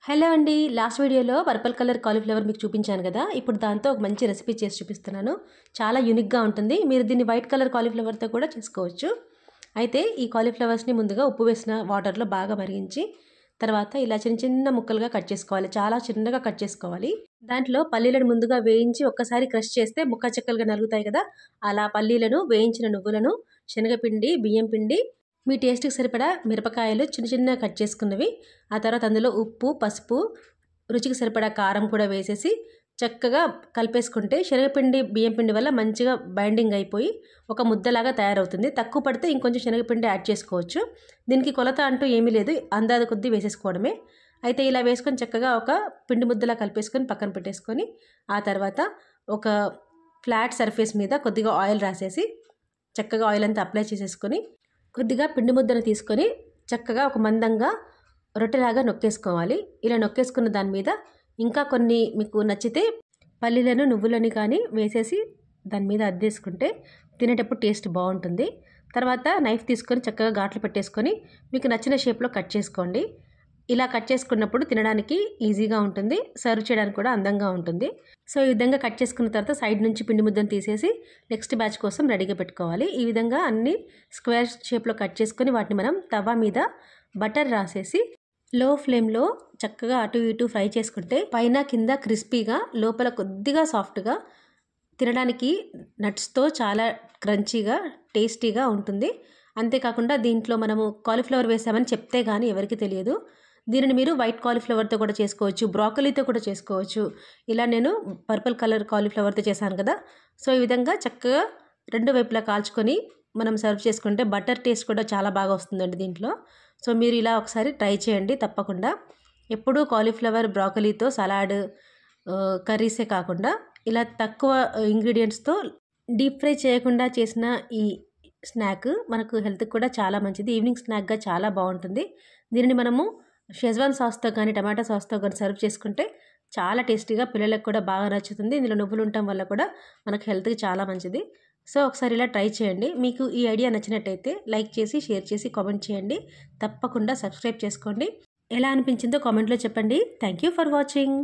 Hello అండి. Last వీడియోలో purple colour cauliflower మీకు చూపించాను కదా. ఇప్పుడు దాంతో ఒక మంచి రెసిపీ చేసి చూపిస్తున్నాను. చాలా యూనిక్గా ఉంటుంది. మీరు దీన్ని వైట్ కలర్ కాలీఫ్లవర్తో కూడా చేసుకోవచ్చు. అయితే ఈ కాలీఫ్లవర్స్ని ముందుగా ఉప్పు వేసిన వాటర్లో బాగా మరిగించి తర్వాత ఇలా చిన్న చిన్న ముక్కలుగా కట్ చేసుకోవాలి. చాలా చిన్నగా కట్ చేసుకోవాలి. దాంట్లో పల్లీలను ముందుగా వేయించి ఒక్కసారి క్రష్ చేస్తే ముక్క చెక్కలుగా నలుగుతాయి కదా. అలా పల్లీలను, వేయించిన నువ్వులను, శనగపిండి, బియ్యం పిండి, మీ టేస్ట్కి సరిపడా మిరపకాయలు చిన్న చిన్నగా కట్ చేసుకున్నవి, ఆ తర్వాత అందులో ఉప్పు, పసుపు, రుచికి సరిపడా కారం కూడా వేసేసి చక్కగా కలిపేసుకుంటే శనగపిండి, బియ్యం పిండి వల్ల మంచిగా బైండింగ్ అయిపోయి ఒక ముద్దలాగా తయారవుతుంది. తక్కువ పడితే ఇంకొంచెం శనగపిండి యాడ్ చేసుకోవచ్చు. దీనికి కొలత అంటూ ఏమీ లేదు, అందాజ కొద్దీ వేసేసుకోవడమే. అయితే ఇలా వేసుకొని చక్కగా ఒక పిండి ముద్దలా కలిపేసుకొని పక్కన పెట్టేసుకొని ఆ తర్వాత ఒక ఫ్లాట్ సర్ఫేస్ మీద కొద్దిగా ఆయిల్ రాసేసి చక్కగా ఆయిల్ అంతా అప్లై చేసేసుకొని కొద్దిగా పిండి ముద్దను తీసుకొని చక్కగా ఒక మందంగా రొట్టెలాగా నొక్కేసుకోవాలి. ఇలా నొక్కేసుకున్న దాని మీద ఇంకా కొన్ని మీకు నచ్చితే పల్లీలను, నువ్వులని కానీ వేసేసి దాని మీద అద్దేసుకుంటే తినేటప్పుడు టేస్ట్ బాగుంటుంది. తర్వాత నైఫ్ తీసుకొని చక్కగా ఘాట్లు పెట్టేసుకొని మీకు నచ్చిన షేప్లో కట్ చేసుకోండి. ఇలా కట్ చేసుకున్నప్పుడు తినడానికి ఈజీగా ఉంటుంది, సర్వ్ చేయడానికి కూడా అందంగా ఉంటుంది. సో ఈ విధంగా కట్ చేసుకున్న తర్వాత సైడ్ నుంచి పిండి ముద్దను తీసేసి నెక్స్ట్ బ్యాచ్ కోసం రెడీగా పెట్టుకోవాలి. ఈ విధంగా అన్ని స్క్వేర్ షేప్లో కట్ చేసుకొని వాటిని మనం తవా మీద బటర్ రాసేసి లో ఫ్లేమ్లో చక్కగా అటు ఇటు ఫ్రై చేసుకుంటే పైన కింద క్రిస్పీగా, లోపల కొద్దిగా సాఫ్ట్గా, తినడానికి నట్స్తో చాలా క్రంచీగా, టేస్టీగా ఉంటుంది. అంతేకాకుండా దీంట్లో మనము కాలీఫ్లవర్ వేసామని చెప్తే కానీ ఎవరికి తెలియదు. దీనిని మీరు వైట్ కాలీఫ్లవర్తో కూడా చేసుకోవచ్చు, బ్రాకలీతో కూడా చేసుకోవచ్చు. ఇలా నేను పర్పుల్ కలర్ కాలీఫ్లవర్తో చేశాను కదా. సో ఈ విధంగా చక్కగా రెండు వైపులా కాల్చుకొని మనం సర్వ్ చేసుకుంటే బటర్ టేస్ట్ కూడా చాలా బాగా వస్తుందండి దీంట్లో. సో మీరు ఇలా ఒకసారి ట్రై చేయండి తప్పకుండా. ఎప్పుడూ కాలీఫ్లవర్, బ్రాకలీతో సలాడ్, కర్రీసే కాకుండా ఇలా తక్కువ ఇంగ్రీడియంట్స్తో డీప్ ఫ్రై చేయకుండా చేసిన ఈ స్నాక్ మనకు హెల్త్కి కూడా చాలా మంచిది. ఈవినింగ్ స్నాక్గా చాలా బాగుంటుంది. దీనిని మనము షెజ్వాన్ సాస్తో కానీ టమాటా సాస్తో కానీ సర్వ్ చేసుకుంటే చాలా టేస్టీగా, పిల్లలకు కూడా బాగా నచ్చుతుంది. ఇందులో నువ్వులు ఉండటం వల్ల కూడా మనకు హెల్త్కి చాలా మంచిది. సో ఒకసారి ఇలా ట్రై చేయండి. మీకు ఈ ఐడియా నచ్చినట్టయితే లైక్ చేసి, షేర్ చేసి, కామెంట్ చేయండి. తప్పకుండా సబ్స్క్రైబ్ చేసుకోండి. ఎలా అనిపించిందో కామెంట్లో చెప్పండి. Thank you for watching.